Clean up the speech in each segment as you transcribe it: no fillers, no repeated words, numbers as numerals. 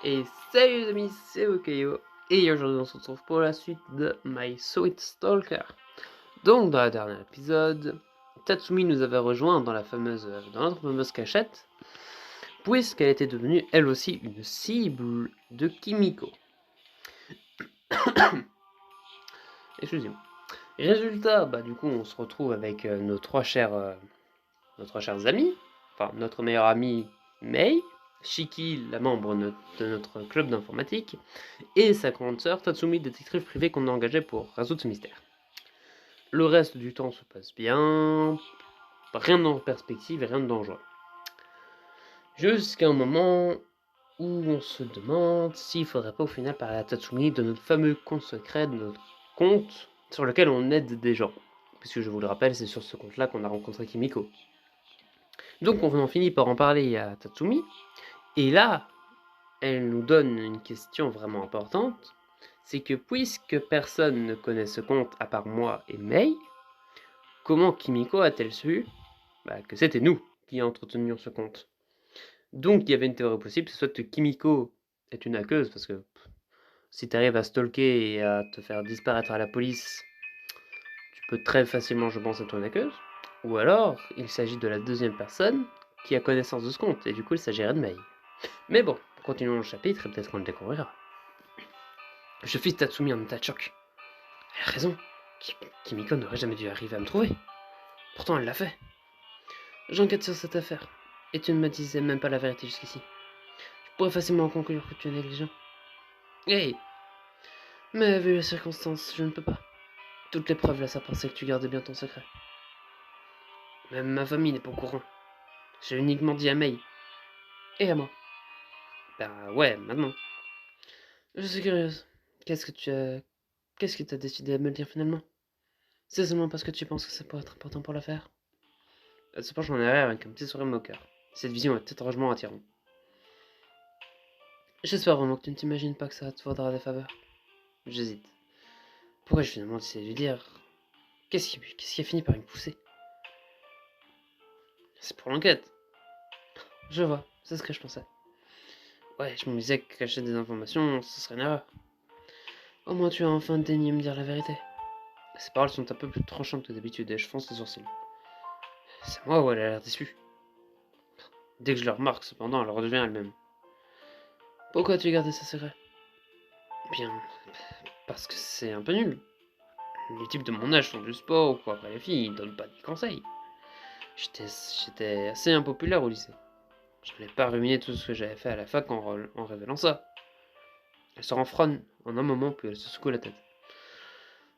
Et salut les amis, c'est Okayo, et aujourd'hui on se retrouve pour la suite de My Sweet Stalker. Donc dans le dernier épisode, Tatsumi nous avait rejoint dans notre fameuse cachette, puisqu'elle était devenue elle aussi une cible de Kimiko. Excusez-moi. Résultat, du coup on se retrouve avec nos trois chers amis, enfin notre meilleure amie Mei, Shiki, la membre de notre club d'informatique, et sa grande sœur Tatsumi, détective privé qu'on a engagée pour résoudre ce mystère. Le reste du temps se passe bien, rien en perspective et rien de dangereux. Jusqu'à un moment où on se demande s'il faudrait pas au final parler à Tatsumi de notre fameux compte secret, de notre compte sur lequel on aide des gens. Puisque je vous le rappelle, c'est sur ce compte-là qu'on a rencontré Kimiko. Donc on en finit par en parler à Tatsumi, et là, elle nous donne une question vraiment importante, c'est que puisque personne ne connaît ce compte à part moi et Mei, comment Kimiko a-t-elle su que c'était nous qui entretenions ce compte? Donc il y avait une théorie possible, c'est soit que Kimiko est une hackeuse, parce que si tu arrives à stalker et à te faire disparaître à la police, tu peux très facilement, je pense, être une hackeuse, ou alors il s'agit de la deuxième personne qui a connaissance de ce compte, et du coup il s'agirait de Mei. Mais bon, continuons le chapitre et peut-être qu'on le découvrira. Je fils Tatsumi en état de choc. Elle a raison. Kimiko n'aurait jamais dû arriver à me trouver. Pourtant, elle l'a fait. J'enquête sur cette affaire. Et tu ne me disais même pas la vérité jusqu'ici. Je pourrais facilement conclure que tu es négligent. Hey. Mais vu les circonstances, je ne peux pas. Toutes les preuves laissent à penser que tu gardais bien ton secret. Même ma famille n'est pas au courant. J'ai uniquement dit à Mei. Et à moi. Ouais, maintenant. Je suis curieuse. Qu'est-ce qui t'a décidé à me le dire finalement? C'est seulement parce que tu penses que ça pourrait être important pour l'affaire? Elle se penche en arrière avec un petit sourire moqueur. Cette vision est étrangement attirante. J'espère vraiment que tu ne t'imagines pas que ça te vaudra des faveurs. J'hésite. Pourquoi je finalement décidé de lui dire? Qu'est-ce qui a fini par me pousser? C'est pour l'enquête. Je vois, c'est ce que je pensais. Ouais, je me disais que cacher des informations, ce serait une erreur. Au moins tu as enfin daigné me dire la vérité. Ses paroles sont un peu plus tranchantes que d'habitude et je fronce les sourcils. C'est moi ou elle a l'air déçue? Dès que je le remarque, cependant, elle redevient elle-même. Pourquoi as-tu gardé ce secret? Bien, parce que c'est un peu nul. Les types de mon âge font du sport ou quoi après les filles, ils donnent pas de conseils. J'étais assez impopulaire au lycée. Je n'avais pas ruminé tout ce que j'avais fait à la fac en révélant ça. Elle se renfrogne en un moment, puis elle se secoue la tête.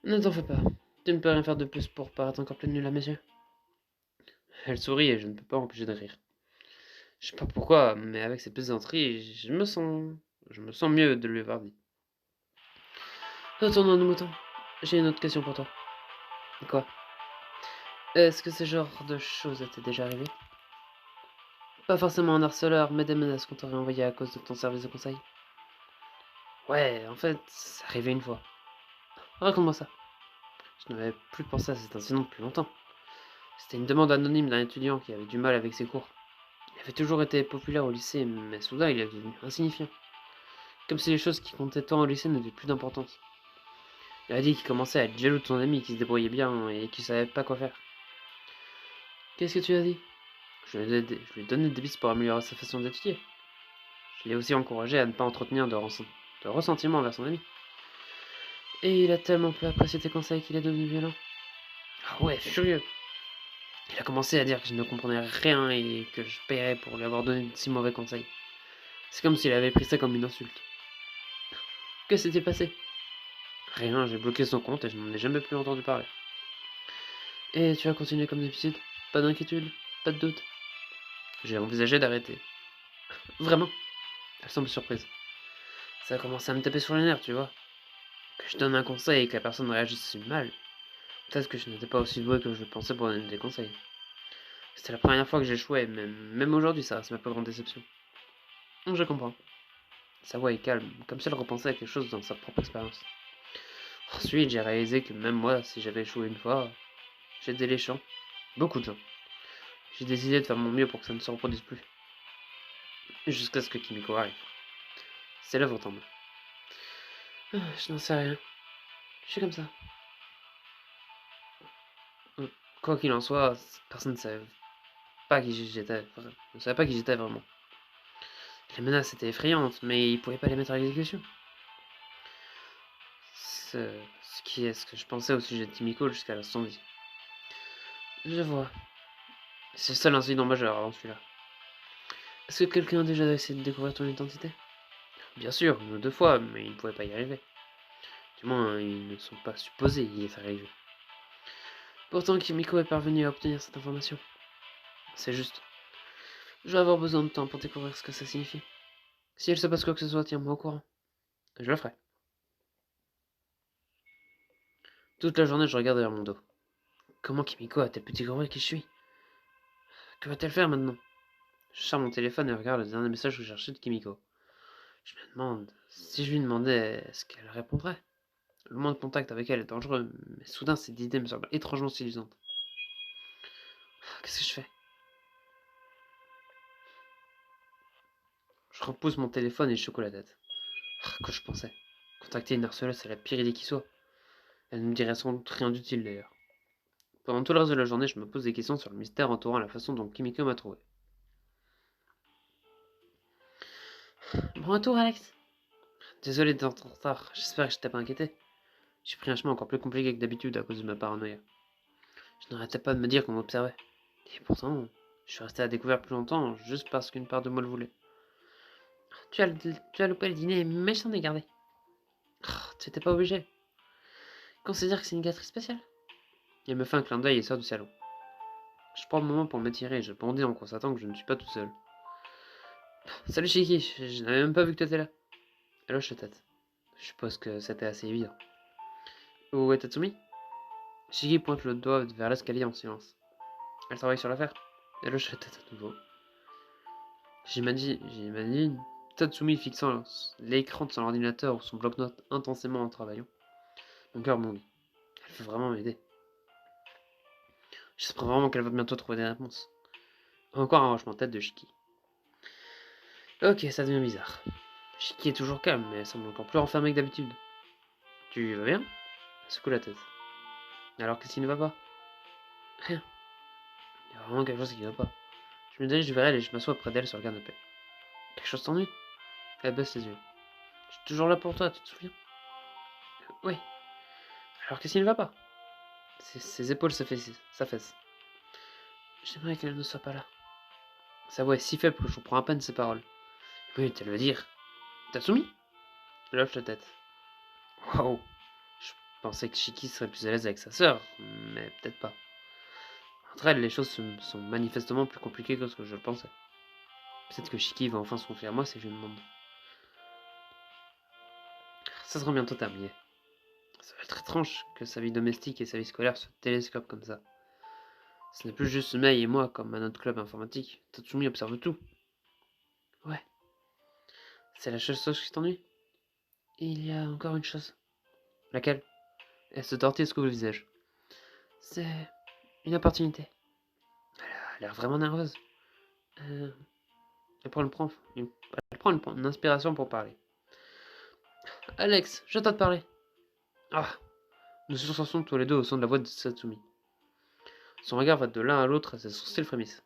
Ne t'en fais pas. Tu ne peux rien faire de plus pour paraître encore plus nul à mes yeux. Elle sourit et je ne peux pas empêcher de rire. Je sais pas pourquoi, mais avec ces plaisanteries, je me sens mieux de lui avoir dit. Retournons à nos moutons. J'ai une autre question pour toi. Quoi? Est-ce que ce genre de choses était déjà arrivé? Pas forcément un harceleur, mais des menaces qu'on t'aurait envoyées à cause de ton service de conseil. Ouais, en fait, c'est arrivé une fois. Raconte-moi ça. Je n'avais plus pensé à cet incident depuis longtemps. C'était une demande anonyme d'un étudiant qui avait du mal avec ses cours. Il avait toujours été populaire au lycée, mais soudain il est devenu insignifiant. Comme si les choses qui comptaient tant au lycée n'avaient plus d'importance. Il a dit qu'il commençait à être jaloux de son ami qui se débrouillait bien et qui savait pas quoi faire. Qu'est-ce que tu as dit? Je lui ai donné des pistes pour améliorer sa façon d'étudier. Je l'ai aussi encouragé à ne pas entretenir de ressentiment envers son ami. Et il a tellement peu apprécié tes conseils qu'il est devenu violent. Ah ouais, furieux. Il a commencé à dire que je ne comprenais rien et que je paierais pour lui avoir donné de si mauvais conseils. C'est comme s'il avait pris ça comme une insulte. Que s'est-il passé? Rien, j'ai bloqué son compte et je n'en ai jamais plus entendu parler. Et tu as continué comme d'habitude? Pas d'inquiétude? Pas de doute? J'ai envisagé d'arrêter. Vraiment? Elle semble surprise. Ça a commencé à me taper sur les nerfs, tu vois. Que je donne un conseil et que la personne réagisse si mal. Peut-être que je n'étais pas aussi doué que je le pensais pour donner des conseils. C'était la première fois que j'échouais, mais même aujourd'hui, ça reste ma plus grande déception. Je comprends. Sa voix est calme, comme si elle repensait à quelque chose dans sa propre expérience. Ensuite, j'ai réalisé que même moi, si j'avais échoué une fois, j'aidais les gens. Beaucoup de gens. J'ai décidé de faire mon mieux pour que ça ne se reproduise plus. Jusqu'à ce que Kimiko arrive. Ses lèvres tombent. Je n'en sais rien. Je suis comme ça. Quoi qu'il en soit, personne ne savait pas qui j'étais. Ne savait pas qui j'étais vraiment. Les menaces étaient effrayantes, mais ils pouvaient pas les mettre à l'exécution. Ce qui est ce que je pensais au sujet de Kimiko jusqu'à l'instant dit. Je vois. C'est le seul incident majeur avant celui-là. Est-ce que quelqu'un a déjà essayé de découvrir ton identité? Bien sûr, une ou deux fois, mais ils ne pouvaient pas y arriver. Du moins, ils ne sont pas supposés y être arrivés. Pourtant, Kimiko est parvenue à obtenir cette information. C'est juste. Je vais avoir besoin de temps pour découvrir ce que ça signifie. Si elle se passe quoi que ce soit, tiens-moi au courant. Je le ferai. Toute la journée, je regarde derrière mon dos. Comment Kimiko a-t-elle pu découvrir qui je suis? Que va-t-elle faire maintenant? Je sors mon téléphone et regarde le dernier message que j'ai reçu de Kimiko. Je me demande si je lui demandais, est-ce qu'elle répondrait? Le moins de contact avec elle est dangereux, mais soudain cette idée me semble étrangement séduisante. Qu'est-ce que je fais? Je repousse mon téléphone et je secoue la tête. Quoi je pensais? Contacter une harceleuse, c'est la pire idée qui soit. Elle ne me dirait sans doute rien d'utile d'ailleurs. Pendant tout le reste de la journée, je me pose des questions sur le mystère entourant la façon dont Kimiko m'a trouvé. Bon retour, Alex. Désolé d'être en retard, j'espère que je t'ai pas inquiété. J'ai pris un chemin encore plus compliqué que d'habitude à cause de ma paranoïa. Je n'arrêtais pas de me dire qu'on m'observait. Et pourtant, je suis resté à découvert plus longtemps juste parce qu'une part de moi le voulait. Tu as loupé le dîner, mais je t'en ai gardé. Tu étais pas obligé. Considère que c'est une gâterie spéciale. Il me fait un clin d'œil et sort du salon. Je prends le moment pour m'étirer et je bondis en constatant que je ne suis pas tout seul. Salut Shiki, je n'avais même pas vu que tu étais là. Elle hoche la tête. Je suppose que c'était assez évident. Où est Tatsumi? Shiki pointe le doigt vers l'escalier en silence. Elle travaille sur l'affaire. Elle hoche la tête à nouveau. J'imagine Tatsumi fixant l'écran de son ordinateur ou son bloc-notes intensément en travaillant. Mon cœur bondit. Elle veut vraiment m'aider. J'espère vraiment qu'elle va bientôt trouver des réponses. Encore un hochement de tête de Shiki. Ok, ça devient bizarre. Shiki est toujours calme, mais elle semble encore plus renfermée que d'habitude. Tu vas bien? Elle secoue la tête. Alors qu'est-ce qui ne va pas? Rien. Il y a vraiment quelque chose qui ne va pas. Je me dirige vers elle et je m'assois près d'elle sur le canapé. Quelque chose t'ennuie? Elle baisse les yeux. Je suis toujours là pour toi, tu te souviens? Oui. Alors qu'est-ce qui ne va pas? Ses épaules s'affaissent. J'aimerais qu'elle ne soit pas là. Sa voix est si faible que je comprends à peine ses paroles. Oui, elle veut dire. Tatsumi? Elle hoche la tête. Waouh! Je pensais que Shiki serait plus à l'aise avec sa sœur, mais peut-être pas. Entre elles, les choses sont manifestement plus compliquées que ce que je le pensais. Peut-être que Shiki va enfin se confier à moi si je lui demande. Ça sera bientôt terminé. Ça va être étrange que sa vie domestique et sa vie scolaire se télescopent comme ça. Ce n'est plus juste Mei et moi comme à notre club informatique. Tatsumi observe tout. Ouais. C'est la seule chose qui t'ennuie? Et il y a encore une chose. Laquelle? Elle se tortille le visage. C'est une opportunité. Elle a l'air vraiment nerveuse. Euh, elle prend une inspiration pour parler. Alex, j'attends de parler. Ah. Nous sursautons tous les deux au son de la voix de Tatsumi. Son regard va de l'un à l'autre et ses sourcils frémissent.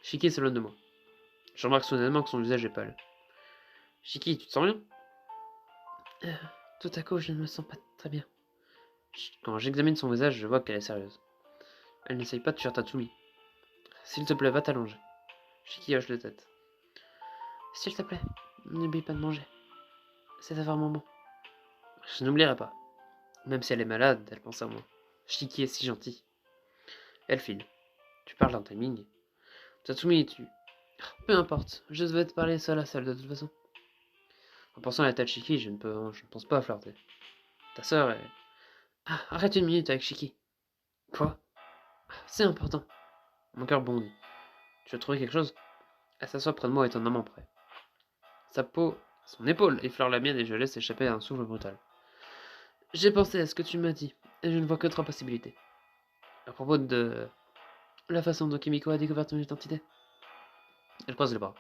Shiki s'éloigne de moi. Je remarque soudainement que son visage est pâle. Shiki, tu te sens bien? Euh, Tout à coup, je ne me sens pas très bien. Quand j'examine son visage, je vois qu'elle est sérieuse. Elle n'essaye pas de fuir Tatsumi. S'il te plaît, va t'allonger. Shiki hoche la tête. S'il te plaît, n'oublie pas de manger. C'est vraiment bon. Je n'oublierai pas. Même si elle est malade, elle pense à moi. Shiki est si gentil. Elle file. Tu parles d'un timing. Tatsumi, tu... Peu importe, je vais te parler seul à seul de toute façon. En pensant à la tête de Shiki, je ne pense pas à flirter. Ta sœur est... Ah, arrête une minute avec Shiki. Quoi? C'est important. Mon cœur bondit. Tu as trouvé quelque chose? Elle s'assoit près de moi étonnamment près. Son épaule effleure la mienne et je laisse échapper un souffle brutal. J'ai pensé à ce que tu m'as dit, et je ne vois que trois possibilités. À propos de la façon dont Kimiko a découvert ton identité. Elle croise les bras.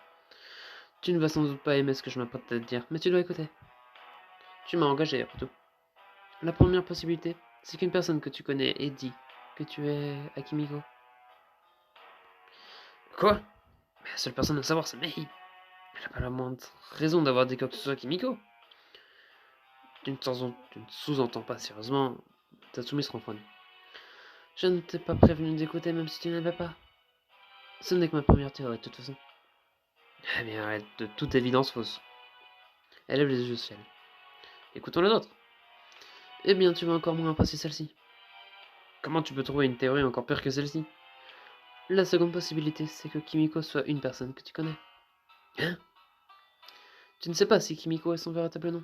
Tu ne vas sans doute pas aimer ce que je m'apprête à te dire, mais tu dois écouter. Tu m'as engagé, après tout. La première possibilité, c'est qu'une personne que tu connais ait dit que tu es Akimiko. Quoi? Mais la seule personne à savoir, c'est Mei. Elle n'a pas la moindre raison d'avoir dit quoi que ce soit Kimiko. Tu ne sous-entends pas sérieusement. Tatsumi se renfrogne. Je ne t'ai pas prévenu d'écouter même si tu n'avais pas. Ce n'est que ma première théorie de toute façon. Eh bien, elle est de toute évidence fausse. Elle lève les yeux au ciel. Écoutons la nôtre. Eh bien, tu vas encore moins apprécier celle-ci. Comment tu peux trouver une théorie encore pire que celle-ci? La seconde possibilité, c'est que Kimiko soit une personne que tu connais. Hein? Tu ne sais pas si Kimiko est son véritable nom.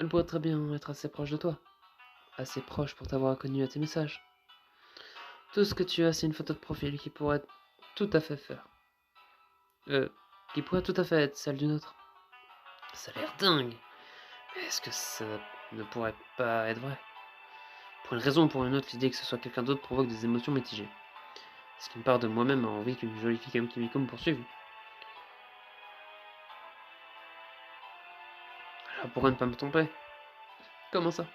Elle pourrait très bien être assez proche de toi. Assez proche pour t'avoir connu à tes messages. Tout ce que tu as, c'est une photo de profil qui pourrait tout à fait faire. Qui pourrait tout à fait être celle d'une autre. Ça a l'air dingue. Mais est-ce que ça ne pourrait pas être vrai? Pour une raison ou pour une autre, l'idée que ce soit quelqu'un d'autre provoque des émotions mitigées. Ce qui me part de moi-même a envie qu'une jolie fille comme Kimiko me poursuive. Alors pourquoi ne pas me tromper? Comment ça?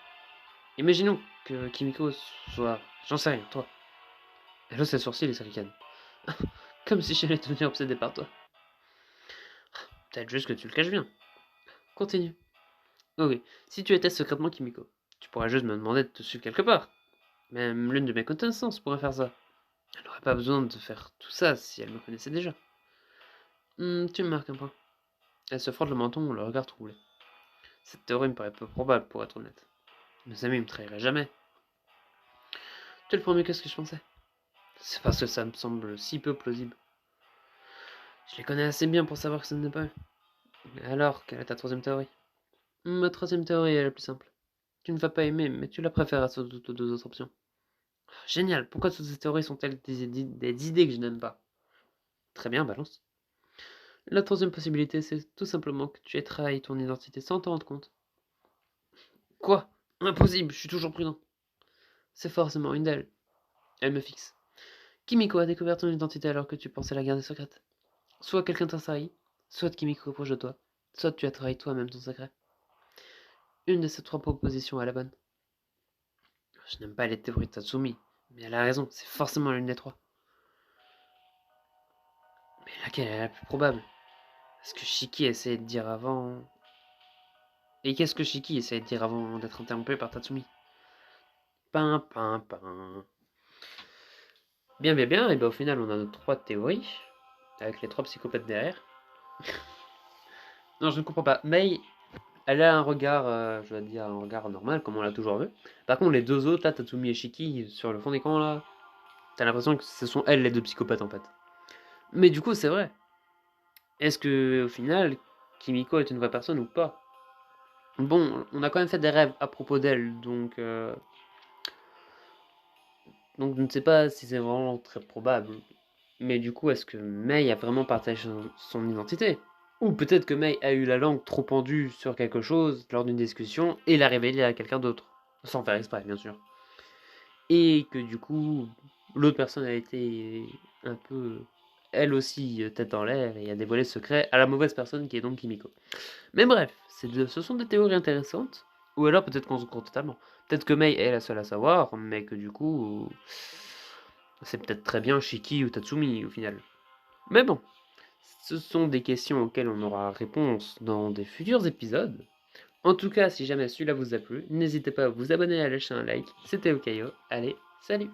Imaginons que Kimiko soit... J'en sais rien, toi. Elle hausse ses sourcils et s'arricane. Comme si j'allais devenir obsédé par toi. Peut-être juste que tu le caches bien. Continue. Oh oui, si tu étais secrètement Kimiko, tu pourrais juste me demander de te suivre quelque part. Même l'une de mes connaissances pourrait faire ça. Elle n'aurait pas besoin de faire tout ça si elle me connaissait déjà. Tu me marques un point. Elle se frotte le menton, le regard troublé. Cette théorie me paraît peu probable, pour être honnête. Mes amis me trahiraient jamais. Tu es le premier, qu'est-ce que je pensais? C'est parce que ça me semble si peu plausible. Je les connais assez bien pour savoir que ce n'est pas eux. Mais alors, quelle est ta troisième théorie? Ma troisième théorie est la plus simple. Tu ne vas pas aimer, mais tu la préfères à ces deux autres options. Génial, pourquoi toutes ces théories sont-elles des idées que je n'aime pas? Très bien, balance. La troisième possibilité, c'est tout simplement que tu aies trahi ton identité sans t'en rendre compte. Quoi? Impossible, je suis toujours prudent. C'est forcément une d'elles. Elle me fixe. Kimiko a découvert ton identité alors que tu pensais la garder secrète. Soit quelqu'un t'a trahi, soit Kimiko est proche de toi, soit tu as trahi toi-même ton secret. Une de ces trois propositions est la bonne. Je n'aime pas les théories de Tatsumi, mais elle a raison, c'est forcément l'une des trois. Mais laquelle est la plus probable? Est-ce que Shiki essayait de dire avant... Et qu'est-ce que Shiki essayait de dire avant d'être interrompu par Tatsumi? Pin, pin, pin. Bien, bien, bien, et bien au final on a nos trois théories, avec les trois psychopathes derrière. Non, je ne comprends pas. Mei, elle a un regard, je vais dire, un regard normal, comme on l'a toujours vu. Par contre, les deux autres, là, Tatsumi et Shiki, sur le fond d'écran, là, t'as l'impression que ce sont elles les deux psychopathes, en fait. Mais du coup, c'est vrai. Est-ce que, au final, Kimiko est une vraie personne ou pas? Bon, on a quand même fait des rêves à propos d'elle, donc je ne sais pas si c'est vraiment très probable. Mais du coup, est-ce que Mei a vraiment partagé son identité? Ou peut-être que Mei a eu la langue trop pendue sur quelque chose lors d'une discussion et l'a révélé à quelqu'un d'autre. Sans faire exprès, bien sûr. Et que du coup, l'autre personne a été un peu, elle aussi, tête en l'air et a dévoilé ce secret à la mauvaise personne qui est donc Kimiko. Mais bref, ce sont des théories intéressantes. Ou alors peut-être qu'on se compte totalement. Peut-être que Mei est la seule à savoir, mais que du coup, c'est peut-être très bien Shiki ou Tatsumi au final. Mais bon, ce sont des questions auxquelles on aura réponse dans des futurs épisodes. En tout cas, si jamais celui-là vous a plu, n'hésitez pas à vous abonner et à lâcher un like. C'était Okayo. Allez, salut!